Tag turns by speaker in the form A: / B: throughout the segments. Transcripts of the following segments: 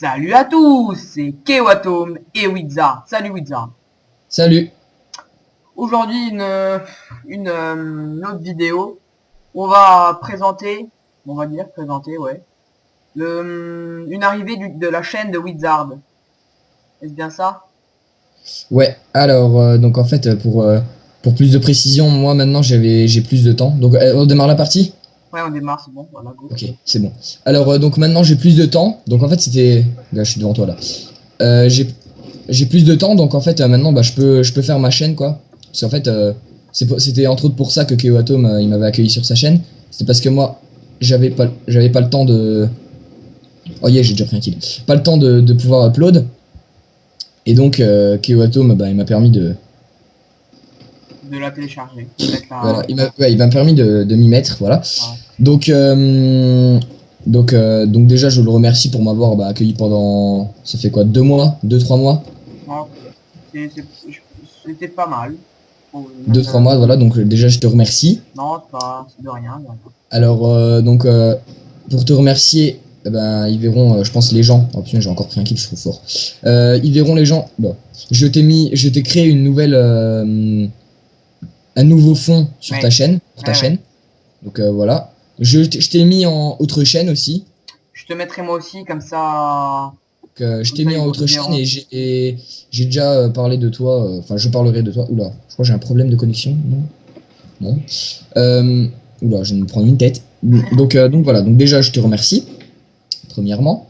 A: Salut à tous, c'est Kewatom et Wizard. Salut Wizard.
B: Salut.
A: Aujourd'hui une autre vidéo. On va présenter, ouais, une arrivée de la chaîne de Wizard. Est-ce bien ça?
B: Ouais, alors donc en fait pour plus de précision, moi maintenant j'ai plus de temps. Donc on démarre la partie?
A: Ouais, on démarre, c'est bon, voilà, go.
B: Ok, c'est bon. Alors donc maintenant j'ai plus de temps. Donc en fait c'était là je suis devant toi là. J'ai plus de temps donc en fait maintenant bah je peux faire ma chaîne quoi. Parce qu'en fait c'était entre autres pour ça que Keoatom il m'avait accueilli sur sa chaîne. C'était parce que moi j'avais pas le temps de. Oh yeah, j'ai déjà pris un kill. Pas le temps de pouvoir upload. Et donc Keoatom bah il m'a permis de.
A: De la télécharger.
B: Voilà, il m'a permis de m'y mettre, voilà.
A: Ouais.
B: Donc, donc déjà, je le remercie pour m'avoir accueilli pendant, ça fait quoi, 2 mois, 2-3 mois,
A: Non, c'était pas mal.
B: 2-3 mois, voilà. Donc déjà, je te remercie.
A: Non, c'est de rien.
B: Alors, donc, pour te remercier, ils verront, je pense, les gens. Oh putain, j'ai encore pris un kill, je trouve fort. Ils verront les gens. Bon, je t'ai créé une nouvelle, un nouveau fond sur ta chaîne, pour ta chaîne. Donc voilà. Je t'ai mis en autre chaîne aussi.
A: Je te mettrai moi aussi, comme ça.
B: Je t'ai mis en autre chaîne et j'ai déjà parlé de toi. Enfin, je parlerai de toi. Oula, je crois que j'ai un problème de connexion. Non. Oula, je vais me prendre une tête. Donc voilà. Donc déjà, je te remercie. Premièrement.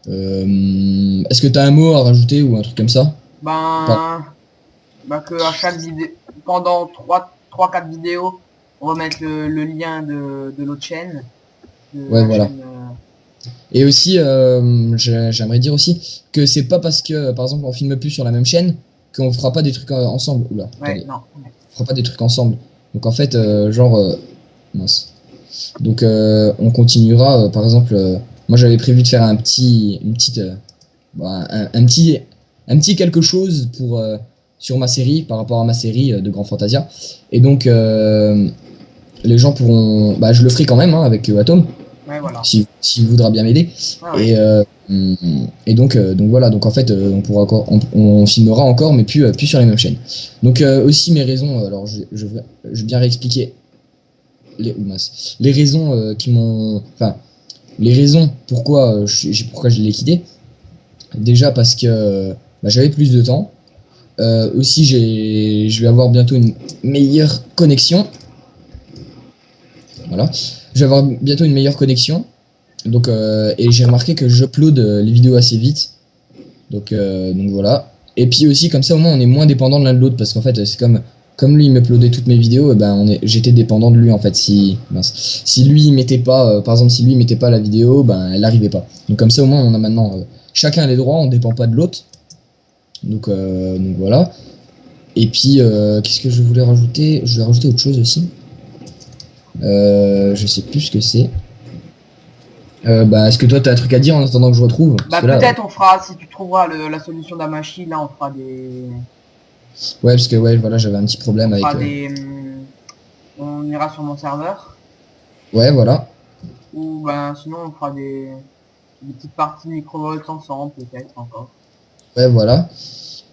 B: Est-ce que tu as un mot à rajouter ou un truc comme ça?
A: Que à chaque vidéo, pendant 3-4 vidéos, on va mettre le lien de l'autre chaîne.
B: Ouais, voilà. Et aussi, j'aimerais dire aussi que c'est pas parce que, par exemple, on filme plus sur la même chaîne qu'on fera pas des trucs ensemble. Oula,
A: ouais, non.
B: On fera pas des trucs ensemble. Donc en fait, mince. Donc on continuera, par exemple, moi j'avais prévu de faire un petit quelque chose pour sur ma série, par rapport à ma série de Grand Fantasia. Et donc les gens pourront, je le ferai quand même avec Atom.
A: Ouais, voilà.
B: S'il voudra bien m'aider. Ouais. Et donc voilà, donc en fait on pourra encore, on filmera encore, mais plus sur les mêmes chaînes. Donc aussi mes raisons, alors je vais bien réexpliquer les raisons qui m'ont, enfin les raisons pourquoi je l'ai quitté. Déjà parce que j'avais plus de temps. Aussi je vais avoir bientôt une meilleure connexion. Voilà. Je vais avoir bientôt une meilleure connexion. Donc, et j'ai remarqué que j'upload les vidéos assez vite. Donc voilà. Et puis aussi, comme ça, au moins, on est moins dépendant de l'un de l'autre. Parce qu'en fait, c'est comme lui, il m'uploadait toutes mes vidéos, j'étais dépendant de lui, en fait. Si lui, il mettait pas, par exemple, si lui, il mettait pas la vidéo, elle n'arrivait pas. Donc, comme ça, au moins, on a maintenant chacun les droits, on dépend pas de l'autre. Donc voilà. Et puis, qu'est-ce que je voulais rajouter? Je voulais rajouter autre chose aussi. Je sais plus ce que c'est. Est-ce que toi t'as un truc à dire en attendant que je retrouve?
A: Peut-être on fera, si tu trouveras la solution d'Amashi, là on fera des.
B: Ouais, parce que voilà, j'avais un petit problème avec.
A: On ira sur mon serveur.
B: Ouais, voilà.
A: Ou sinon on fera des petites parties microvolts ensemble, peut-être encore.
B: Ouais, voilà.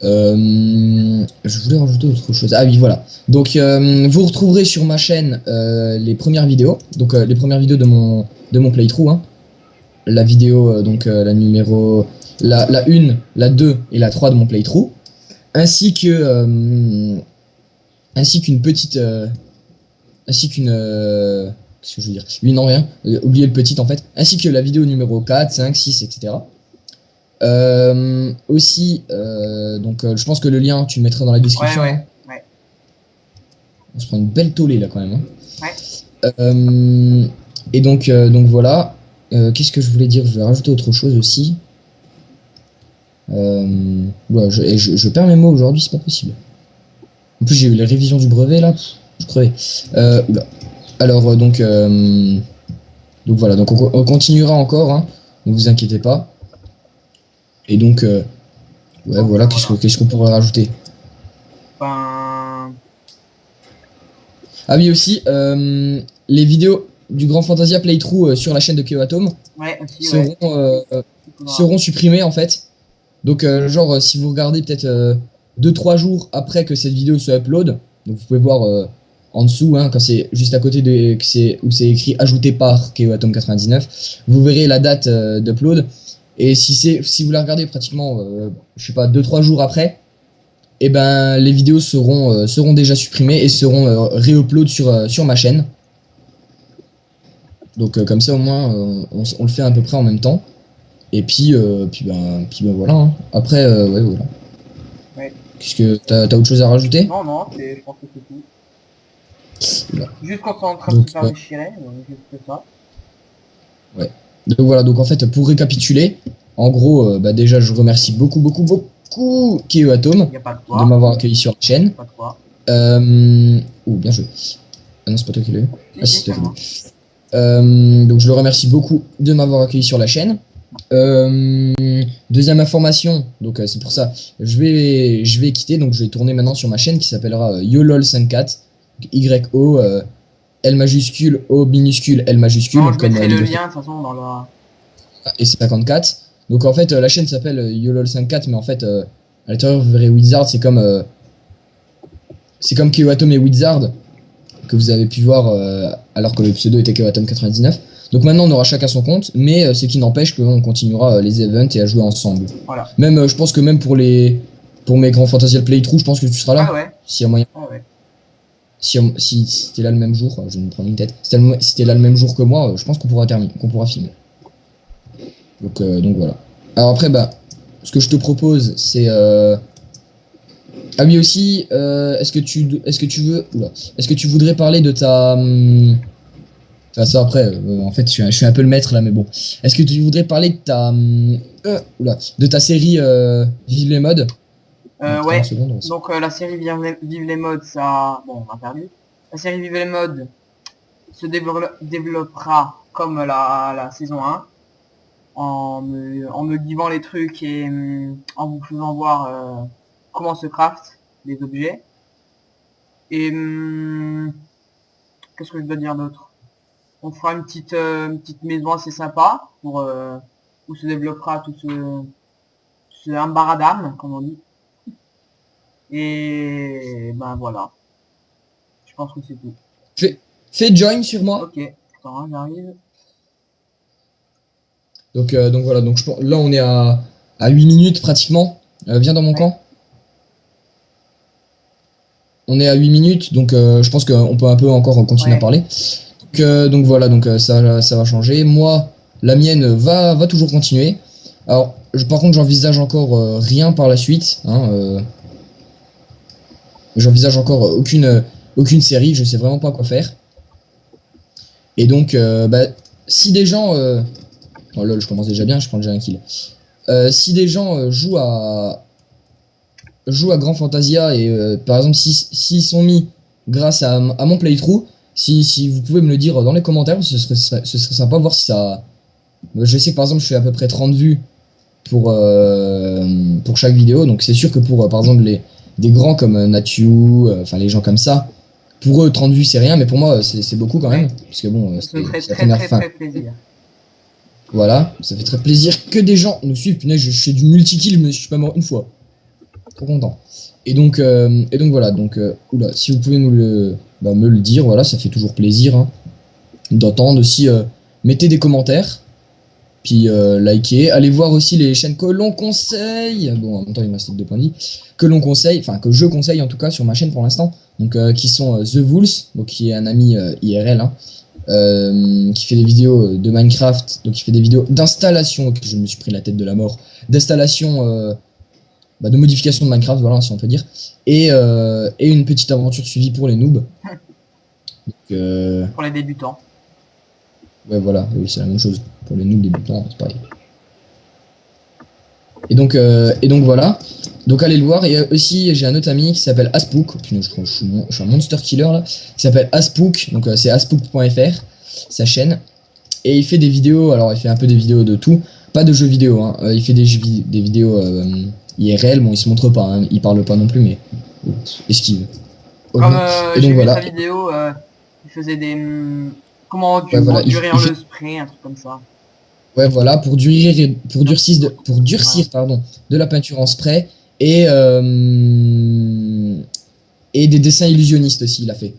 B: Je voulais rajouter autre chose. Ah oui, voilà. Donc vous retrouverez sur ma chaîne les premières vidéos. Donc les premières vidéos de mon playthrough. Hein. La vidéo, la numéro. La 1, la 2 et la 3 de mon playthrough. Ainsi qu'une petite. Ainsi qu'une. Qu'est-ce que je veux dire? Oui, non, rien. Oubliez le petit en fait. Ainsi que la vidéo numéro 4, 5, 6, etc. Aussi, je pense que le lien, tu le mettras dans la description.
A: Ouais.
B: On se prend une belle tollée là quand même.
A: Hein.
B: Ouais. Et donc voilà. Qu'est-ce que je voulais dire? Je vais rajouter autre chose aussi. Je perds mes mots aujourd'hui, c'est pas possible. En plus, j'ai eu les révisions du brevet là. Je crevais. Oula. Alors donc voilà. Donc on continuera encore. Hein, ne vous inquiétez pas. Et donc voilà. Qu'est-ce qu'on pourrait rajouter? Ah oui, aussi les vidéos du Grand Fantasia Playthrough sur la chaîne de Keoatom seront seront supprimés en fait. Donc genre si vous regardez peut-être 2-3 jours après que cette vidéo se upload, donc vous pouvez voir en dessous quand c'est juste à côté de où c'est écrit ajouté par KeoAtom 99, vous verrez la date d'upload. Et si vous la regardez pratiquement je sais pas 2-3 jours après, et ben les vidéos seront déjà supprimées et seront réupload sur ma chaîne. Donc comme ça au moins on le fait à peu près en même temps. Et puis voilà. Hein. Après ouais voilà.
A: Ouais.
B: Qu'est-ce que t'as autre chose à rajouter?
A: Non, je pense que c'est tout.
B: Là.
A: Juste quand on est en train
B: Donc,
A: de se faire déchirer, juste ça.
B: ouais. Donc voilà, donc en fait pour récapituler, en gros déjà je remercie beaucoup KeoAtom
A: Y a pas de
B: de
A: quoi.
B: m'avoir accueilli sur la chaîne.
A: Pas de quoi.
B: Oh bien joué. Ah non c'est pas toi qui l'as eu. Ah si
A: Si,
B: c'est toi
A: c'est
B: qui
A: moi.
B: l'as eu. Donc je le remercie beaucoup de m'avoir accueilli sur la chaîne. Deuxième information, donc c'est pour ça, je vais quitter, donc je vais tourner maintenant sur ma chaîne qui s'appellera YoLol54, YO L majuscule O minuscule L majuscule,
A: Non, je
B: comme
A: mettrai le
B: League of
A: lien de toute façon dans le...
B: et 54. Donc en fait la chaîne s'appelle YoLol54, mais en fait à l'intérieur vous verrez Wizard, c'est comme KeoAtom et Wizard que vous avez pu voir alors que le pseudo était KeoAtom 99. Donc maintenant on aura chacun son compte, mais ce qui n'empêche qu'on continuera les events et à jouer ensemble.
A: Voilà.
B: Même je pense que même pour mes grands Fantastial Playthrough, je pense que tu seras là.
A: Ah ouais.
B: S'il y a moyen.
A: Ah ouais.
B: Si t'es là le même jour, je vais me prendre une tête. Si t'es là le même jour que moi, je pense qu'on pourra terminer, qu'on pourra filmer. Donc voilà. Alors après ce que je te propose c'est ah oui aussi est-ce que tu voudrais parler de ta enfin, ça après, en fait, je suis un peu le maître là, mais bon. Est-ce que tu voudrais parler de de ta série Vive les modes?
A: Ouais.
B: Secondes,
A: Donc la série Vive les modes, ça... Bon, on a perdu. La série Vive les modes se développera comme la saison 1. En me guidant les trucs et en vous faisant voir comment se craft les objets. Et qu'est-ce que je dois dire d'autre? On fera une petite maison assez sympa pour où se développera tout ce embarradam, comme on dit. Et ben voilà. Je pense que c'est tout.
B: Fais join sur moi.
A: Ok, attends, j'arrive.
B: Donc voilà, donc là on est à 8 minutes pratiquement. Viens dans mon camp. On est à 8 minutes, donc je pense qu'on peut un peu encore continuer à parler. Donc voilà, donc ça va changer. Moi, la mienne va toujours continuer. Alors, par contre, j'envisage encore rien par la suite. J'envisage encore aucune série. Je sais vraiment pas quoi faire. Et donc, si des gens... oh lol, je commence déjà bien, je prends déjà un kill. Si des gens jouent à Grand Fantasia et par exemple s'ils sont mis grâce à mon playthrough, si vous pouvez me le dire dans les commentaires, ce serait sympa de voir si ça... Je sais que par exemple je fais à peu près 30 vues pour chaque vidéo, donc c'est sûr que pour par exemple des grands comme Nathu, enfin les gens comme ça, pour eux 30 vues c'est rien, mais pour moi c'est beaucoup quand même, parce que bon,
A: ça me ferait très plaisir.
B: Voilà, ça fait très plaisir que des gens nous suivent. Punaise, je fais du multi-kill, mais je suis pas mort une fois. Trop content. Et donc voilà, donc oula, si vous pouvez me le dire, voilà, ça fait toujours plaisir d'entendre aussi. Mettez des commentaires, puis likez, allez voir aussi les chaînes que l'on conseille. Bon, en même temps, il me reste 2 points de vie. Que l'on conseille, enfin que je conseille en tout cas sur ma chaîne pour l'instant. Donc qui sont The Vools, donc qui est un ami IRL, qui fait des vidéos de Minecraft, donc qui fait des vidéos d'installation. Ok, je me suis pris la tête de la mort. D'installation. De modification de Minecraft, voilà, si on peut dire, et une petite aventure suivie pour les noobs. Donc,
A: pour les débutants.
B: Ouais, voilà, oui, c'est la même chose pour les noobs débutants, c'est pareil. Et donc voilà. Donc allez le voir. Et aussi j'ai un autre ami qui s'appelle Aspook. Je crois que je suis un monster killer là. Qui s'appelle Aspook. Donc c'est aspook.fr, sa chaîne. Et il fait des vidéos. Alors il fait un peu des vidéos de tout. Pas de jeux vidéo. Il fait des vidéos IRL. Bon, il se montre pas. Il parle pas non plus, mais esquive.
A: Comme j'ai vu sa vidéo, il faisait des comment durer le spray, un truc comme ça.
B: Ouais, voilà, pour durcir pardon, de la peinture en spray et des dessins illusionnistes aussi, il a fait.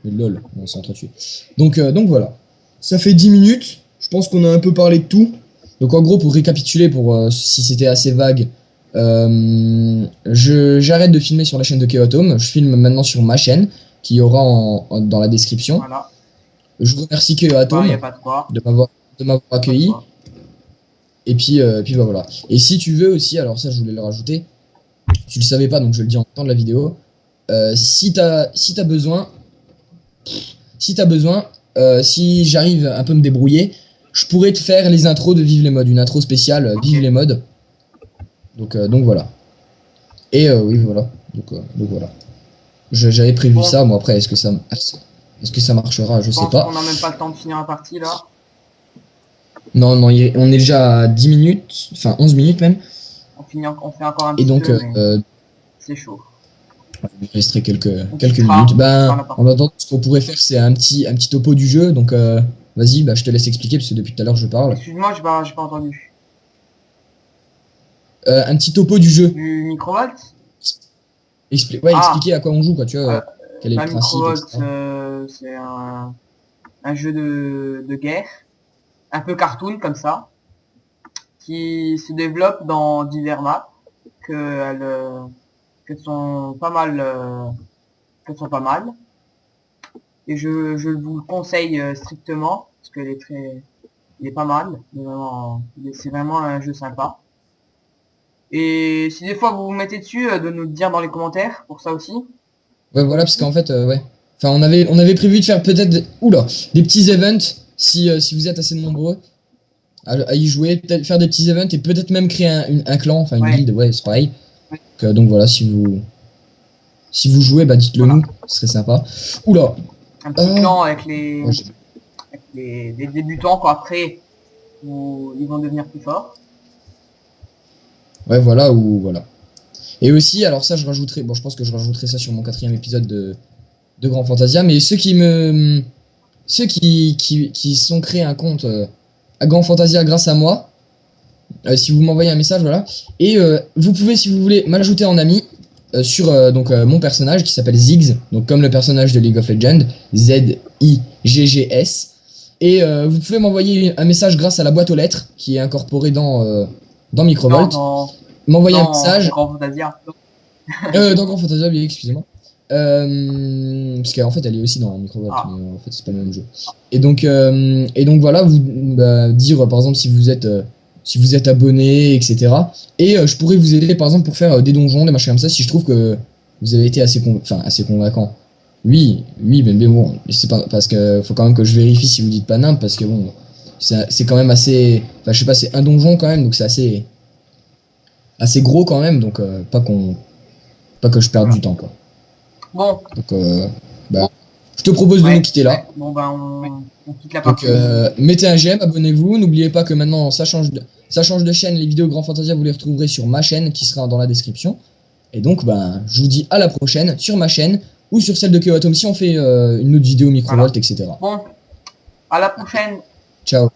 B: Mais lol, on s'est entretué. Donc voilà. Ça fait 10 minutes. Je pense qu'on a un peu parlé de tout. Donc en gros, pour récapituler, si c'était assez vague, j'arrête de filmer sur la chaîne de Keotom. Je filme maintenant sur ma chaîne, qui aura dans la description.
A: Voilà.
B: Je vous remercie
A: Bah, y
B: Keotom
A: a pas de quoi.
B: de m'avoir accueilli.
A: Pas de quoi.
B: Et puis bah voilà. Et si tu veux aussi, alors ça je voulais le rajouter, tu le savais pas donc je le dis en temps de la vidéo. Si t'as besoin, si j'arrive un peu me débrouiller, je pourrais te faire les intros de Vive les modes, une intro spéciale Vive les modes. Donc voilà. Et oui voilà. Donc voilà. J'avais prévu ça, moi après est-ce que ça marchera, je sais pas.
A: On n'a même pas le temps de finir la partie là.
B: Non, on est déjà à 10 minutes, enfin 11 minutes même.
A: On fait encore un
B: Et
A: petit
B: donc,
A: peu, mais c'est chaud.
B: il resterait quelques
A: quittera,
B: minutes.
A: on
B: Ben, en attendant, ce qu'on pourrait faire, c'est un petit topo du jeu. Donc, vas-y, bah, je te laisse expliquer parce que depuis tout à l'heure, je parle.
A: Excuse-moi, j'ai pas entendu.
B: Un petit topo du jeu.
A: Du microvolt?
B: Ouais, expliquer à quoi on joue, quoi. Tu vois, quel est le principe,
A: Microvolt,
B: etc.
A: c'est un jeu de guerre, un peu cartoon comme ça, qui se développe dans divers maps, qu'elles sont pas mal, et je vous le conseille strictement parce il est pas mal, c'est vraiment un jeu sympa. Et si des fois vous vous mettez dessus, de nous le dire dans les commentaires pour ça aussi.
B: Ouais, voilà, parce qu'en fait, ouais. Enfin, on avait prévu de faire peut-être des petits events si vous êtes assez nombreux à y jouer, peut-être faire des petits events et peut-être même créer un clan, enfin une guilde, ouais, c'est pareil. Donc voilà, si vous jouez, bah dites-le nous, ce serait sympa. Oula.
A: Un petit clan avec les débutants, quoi. Après, ils vont devenir plus forts.
B: Ouais, voilà, ou voilà. Et aussi, alors ça, je pense que je rajouterai ça sur mon 4e épisode de Grand Fantasia, mais ceux qui sont créés un compte à Grand Fantasia grâce à moi, si vous m'envoyez un message, voilà, et vous pouvez, si vous voulez, m'ajouter en ami sur mon personnage qui s'appelle Ziggs, donc comme le personnage de League of Legends, Ziggs, et vous pouvez m'envoyer un message grâce à la boîte aux lettres qui est incorporée dans Microvolt. M'envoyer un message.
A: Grand Fantasia.
B: Dans Grand Fantasia, oui, excusez-moi. Parce qu'en fait, elle est aussi dans Microvolt, mais en fait, c'est pas le même jeu. Et donc voilà, vous dire par exemple si vous êtes abonné, etc. Et je pourrais vous aider par exemple pour faire des donjons, des machins comme ça, si je trouve que vous avez été assez convaincant. Oui, mais bon, c'est pas parce que faut quand même que je vérifie si vous dites pas nimp, parce que bon, c'est quand même assez. Enfin, je sais pas, c'est un donjon quand même, donc c'est assez gros quand même, donc pas que je perde du temps, quoi.
A: Bon.
B: Donc je te propose de nous quitter là.
A: Bon ben on quitte la partie.
B: Donc mettez un j'aime, abonnez-vous, n'oubliez pas que maintenant ça change de chaîne, les vidéos Grand Fantasia vous les retrouverez sur ma chaîne qui sera dans la description. Et donc je vous dis à la prochaine sur ma chaîne ou sur celle de Keotom si on fait une autre vidéo Microvolt, etc.
A: Bon, à la prochaine.
B: Ciao.